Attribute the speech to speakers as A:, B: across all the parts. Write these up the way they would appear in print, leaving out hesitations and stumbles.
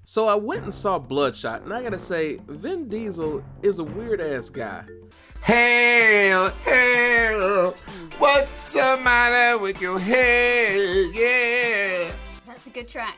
A: So I went and saw Bloodshot, and I gotta say, Vin Diesel is a weird ass guy.
B: Hail, hail, what's the matter with your head? Yeah.
C: That's a good track.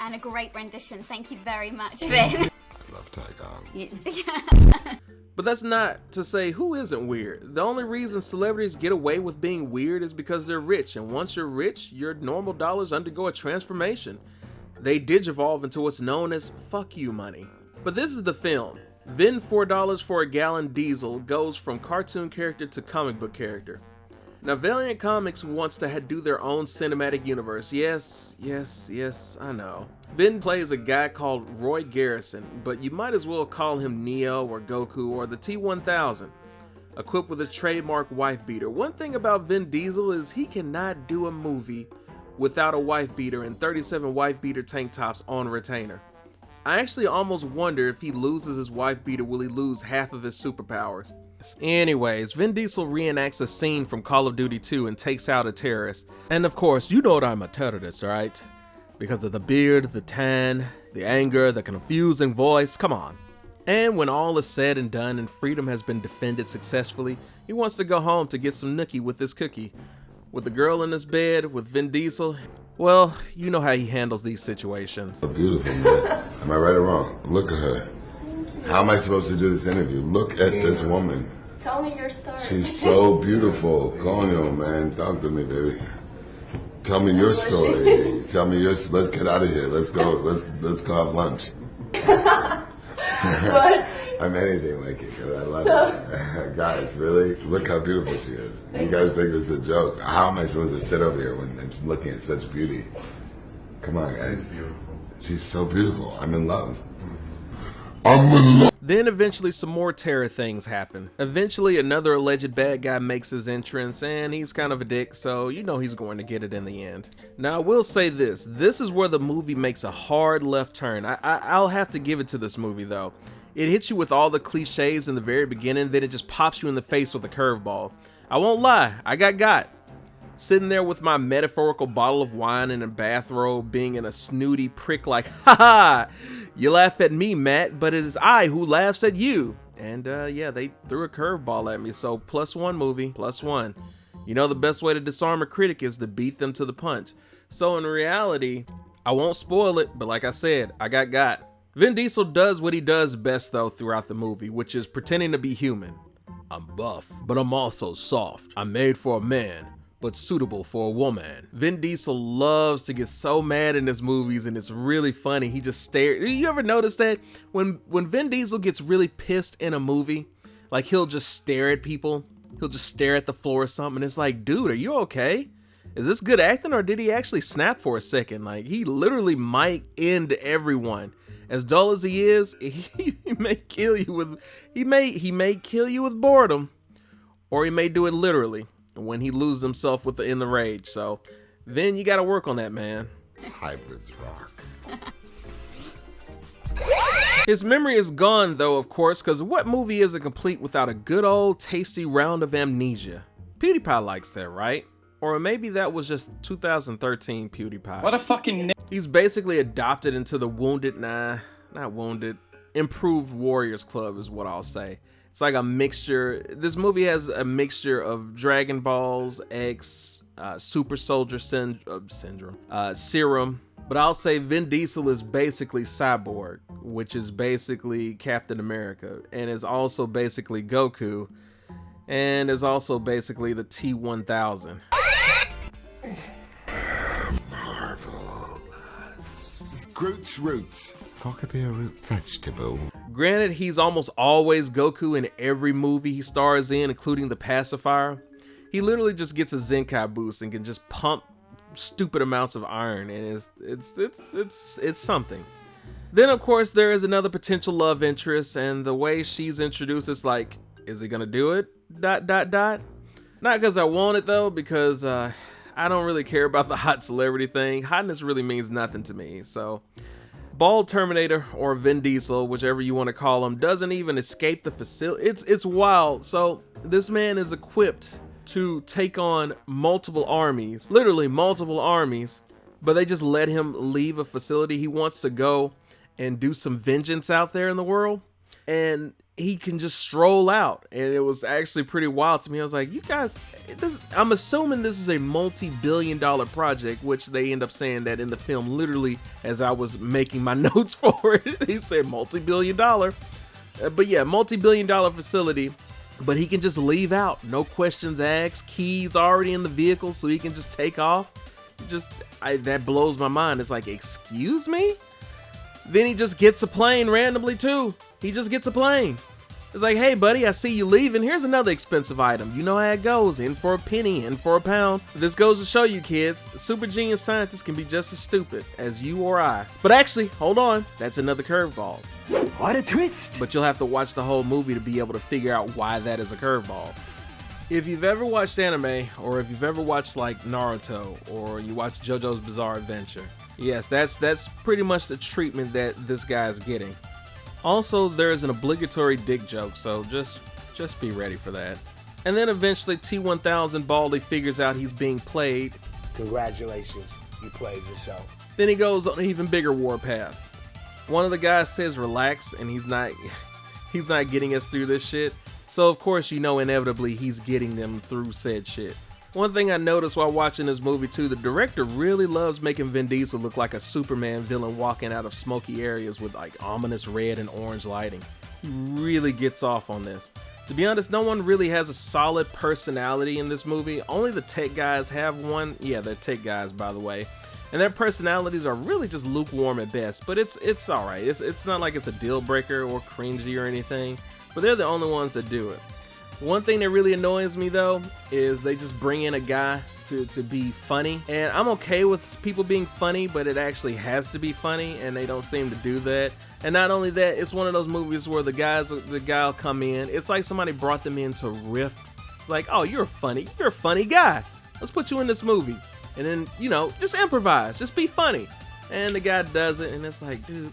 C: And a great rendition. Thank you very much, Vin.
B: I love Tygon.
C: Yeah.
A: But that's not to say who isn't weird. The only reason celebrities get away with being weird is because they're rich, and once you're rich, your normal dollars undergo a transformation. They digivolve into what's known as fuck you money. But this is the film. Vin $4 for a gallon diesel goes from cartoon character to comic book character. Now Valiant Comics wants to do their own cinematic universe. Yes, I know. Vin plays a guy called Ray Garrison, but you might as well call him Neo or Goku or the T-1000, equipped with his trademark wife beater. One thing about Vin Diesel is he cannot do a movie without a wife beater and 37 wife beater tank tops on retainer. I actually almost wonder if he loses his wife beater, will he lose half of his superpowers? Anyways, Vin Diesel reenacts a scene from Call of Duty 2 and takes out a terrorist. And of course, you know that I'm a terrorist, right? Because of the beard, the tan, the anger, the confusing voice, come on. And when all is said and done and freedom has been defended successfully, he wants to go home to get some nookie with his cookie. With the girl in his bed, with Vin Diesel, well, you know how he handles these situations.
B: So beautiful, man. Am I right or wrong? Look at her. How am I supposed to do this interview? Look at this woman.
D: Tell me your story.
B: She's so beautiful. Conyo, man. Talk to me, baby. Tell me your story. Tell me your. Let's get out of here. Let's go. Let's go have lunch.
D: What?
B: I'm anything like it because I love it. Guys, really? Look how beautiful she is. You guys think it's a joke. How am I supposed to sit over here when I'm looking at such beauty? Come on, guys. She's so beautiful. I'm in love. I'm in love.
A: Then eventually some more terror things happen. Eventually another alleged bad guy makes his entrance, and he's kind of a dick, so you know he's going to get it in the end. Now I will say this is where the movie makes a hard left turn. I'll have to give it to this movie though. It hits you with all the cliches in the very beginning, then it just pops you in the face with a curveball. I won't lie, I got. Sitting there with my metaphorical bottle of wine in a bathrobe, being in a snooty prick like, haha, you laugh at me, Matt, but it is I who laughs at you. And yeah, they threw a curveball at me, so +1 movie, +1. You know the best way to disarm a critic is to beat them to the punch. So in reality, I won't spoil it, but like I said, I got. Vin Diesel does what he does best though throughout the movie, which is pretending to be human. I'm buff, but I'm also soft. I'm made for a man, but suitable for a woman. Vin Diesel loves to get so mad in his movies, and it's really funny. He just stares. You ever notice that? When Vin Diesel gets really pissed in a movie, like he'll just stare at people. He'll just stare at the floor or something. It's like, dude, are you okay? Is this good acting, or did he actually snap for a second? Like, he literally might end everyone. As dull as he is, he may kill you with he may kill you with boredom, or he may do it literally when he loses himself in the rage. So, Vin, you got to work on that, man.
B: Hybrids rock.
A: His memory is gone, though, of course, because what movie isn't complete without a good old tasty round of amnesia? PewDiePie likes that, right? Or maybe that was just 2013 PewDiePie.
E: What a fucking
A: He's basically adopted into the Improved Warriors Club is what I'll say. It's like a mixture. This movie has a mixture of Dragon Balls, X, Super Soldier Syndrome, Serum. But I'll say Vin Diesel is basically Cyborg, which is basically Captain America, and is also basically Goku, and is also basically the T-1000.
B: Groot's roots. Fuck could be a root vegetable.
A: Granted, he's almost always Goku in every movie he stars in, including The Pacifier. He literally just gets a Zenkai boost and can just pump stupid amounts of iron, and it's something. Then of course there is another potential love interest, and the way she's introduced, it's like, is he gonna do it? ... Not because I want it though, because I don't really care about the hot celebrity thing. Hotness really means nothing to me. So Bald Terminator, or Vin Diesel, whichever you want to call him, doesn't even escape the facility. It's wild. So this man is equipped to take on multiple armies, literally multiple armies, but they just let him leave a facility. He wants to go and do some vengeance out there in the world, and he can just stroll out. And it was actually pretty wild to me. I was like, you guys, I'm assuming this is a multi-billion-dollar project, which they end up saying that in the film, literally, as I was making my notes for it. He said multi-billion-dollar. But yeah, multi-billion-dollar facility. But he can just leave out, no questions asked, keys already in the vehicle, so he can just take off. That blows my mind. It's like, excuse me? Then he just gets a plane randomly too. He just gets a plane. It's like, hey buddy, I see you leaving. Here's another expensive item. You know how it goes. In for a penny, in for a pound. This goes to show you, kids, super genius scientists can be just as stupid as you or I. But actually, hold on. That's another curveball.
D: What a twist!
A: But you'll have to watch the whole movie to be able to figure out why that is a curveball. If you've ever watched anime, or if you've ever watched like Naruto, or you watch JoJo's Bizarre Adventure, yes, that's pretty much the treatment that this guy's getting. Also, there's an obligatory dick joke, so just be ready for that. And then eventually T-1000 Baldy figures out he's being played.
D: Congratulations, you played yourself.
A: Then he goes on an even bigger warpath. One of the guys says relax, and he's not getting us through this shit. So of course, you know, inevitably he's getting them through said shit. One thing I noticed while watching this movie too, the director really loves making Vin Diesel look like a Superman villain walking out of smoky areas with like ominous red and orange lighting. He really gets off on this. To be honest, no one really has a solid personality in this movie. Only the tech guys have one. Yeah, they're tech guys, by the way. And their personalities are really just lukewarm at best, but it's alright. It's not like it's a deal breaker or cringy or anything, but they're the only ones that do it. One thing that really annoys me though is they just bring in a guy to be funny, and I'm okay with people being funny, but it actually has to be funny, and they don't seem to do that. And not only that, it's one of those movies where the guy will come in, it's like somebody brought them in to riff. It's like, oh, you're a funny guy, let's put you in this movie, and then, you know, just improvise, just be funny. And the guy does it, and it's like, dude,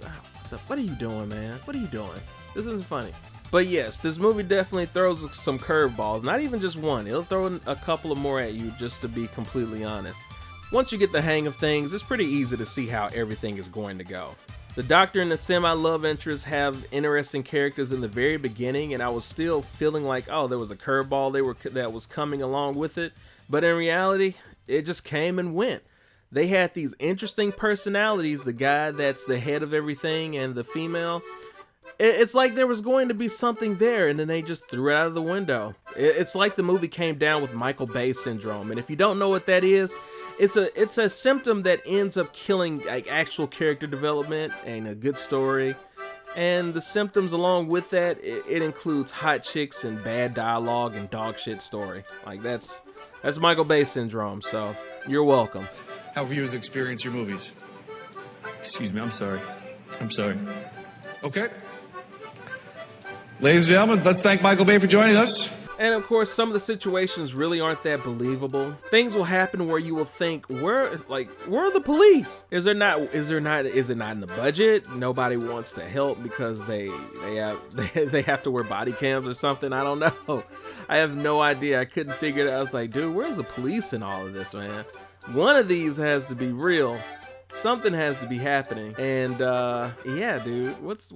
A: what are you doing, man? What are you doing? This isn't funny. But yes, this movie definitely throws some curveballs. Not even just one. It'll throw a couple of more at you, just to be completely honest. Once you get the hang of things, it's pretty easy to see how everything is going to go. The Doctor and the semi-love interest have interesting characters in the very beginning, and I was still feeling like, oh, there was a curveball that was coming along with it. But in reality, it just came and went. They had these interesting personalities, the guy that's the head of everything and the female. It's like there was going to be something there, and then they just threw it out of the window. It's like the movie came down with Michael Bay syndrome, and if you don't know what that is, it's a symptom that ends up killing like actual character development and a good story. And the symptoms along with that, it includes hot chicks and bad dialogue and dog shit story. Like that's Michael Bay syndrome. So you're welcome.
E: How viewers experience your movies?
F: Excuse me, I'm sorry.
E: Okay. Ladies and gentlemen, let's thank Michael Bay for joining us.
A: And of course, some of the situations really aren't that believable. Things will happen where you will think, where are the police? Is it not in the budget? Nobody wants to help because they have to wear body cams or something. I don't know. I have no idea. I couldn't figure it out. I was like, dude, where's the police in all of this, man? One of these has to be real. Something has to be happening, and yeah, dude, what's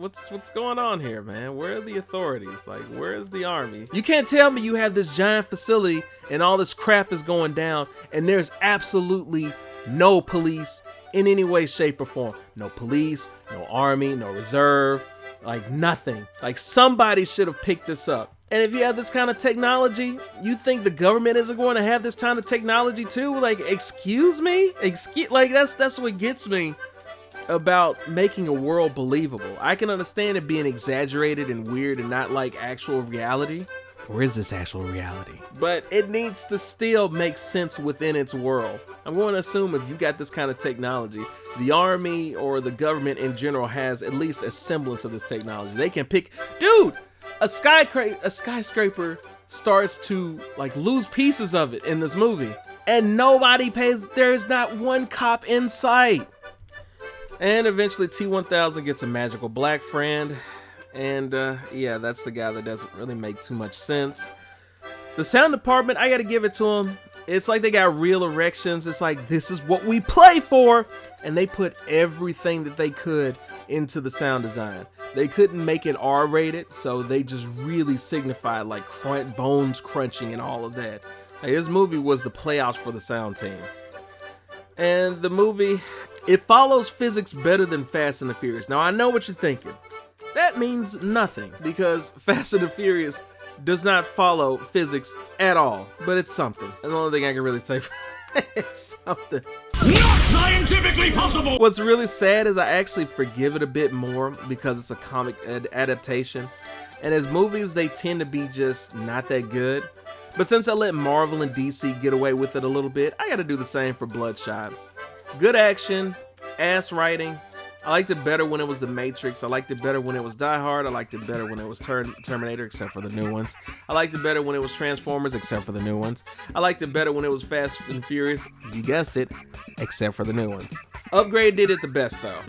A: going on here, man? Where are the authorities? Like, where's the army? You can't tell me you have this giant facility and all this crap is going down, and there's absolutely no police in any way, shape, or form. No police, no army, no reserve, like nothing. Like somebody should have picked this up. And if you have this kind of technology, you think the government isn't going to have this kind of technology too? Like, excuse me? Like, that's what gets me about making a world believable. I can understand it being exaggerated and weird and not like actual reality. Or is this actual reality? But it needs to still make sense within its world. I'm going to assume if you got this kind of technology, the army or the government in general has at least a semblance of this technology. They can pick, dude! A skyscraper starts to like lose pieces of it in this movie, and nobody pays. There's not one cop in sight. And eventually T-1000 gets a magical black friend, and yeah, that's the guy that doesn't really make too much sense. The sound department, I gotta give it to him. It's like they got real erections. It's like, this is what we play for. And they put everything that they could into the sound design. They couldn't make it R-rated, so they just really signified like bones crunching and all of that. Like, this movie was the playhouse for the sound team. And the movie, it follows physics better than Fast and the Furious. Now, I know what you're thinking. That means nothing, because Fast and the Furious does not follow physics at all, but it's something. And the only thing I can really say for it's something.
F: Not scientifically possible!
A: What's really sad is I actually forgive it a bit more because it's a comic adaptation. And as movies, they tend to be just not that good. But since I let Marvel and DC get away with it a little bit, I gotta do the same for Bloodshot. Good action, ass writing. I liked it better when it was The Matrix. I liked it better when it was Die Hard. I liked it better when it was Terminator, except for the new ones. I liked it better when it was Transformers, except for the new ones. I liked it better when it was Fast and Furious, you guessed it, except for the new ones. Upgrade did it the best though.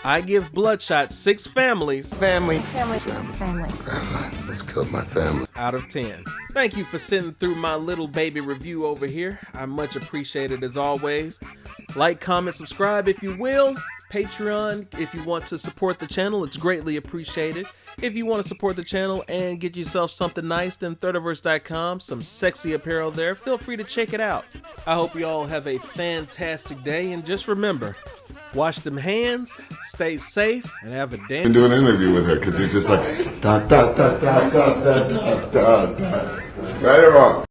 A: I give Bloodshot 6 families.
D: Family.
B: Let's kill my family.
A: Out of 10. Thank you for sitting through my little baby review over here. I much appreciate it as always. Like, comment, subscribe if you will. Patreon, if you want to support the channel, it's greatly appreciated. If you want to support the channel and get yourself something nice, then Thirdiverse.com, some sexy apparel there. Feel free to check it out. I hope you all have a fantastic day, and just remember, wash them hands, stay safe, and have a damn...
B: And do an interview with her, because you're just like, dot, dot, dot, dot, dot, dot, dot, dot, dot. Right or wrong?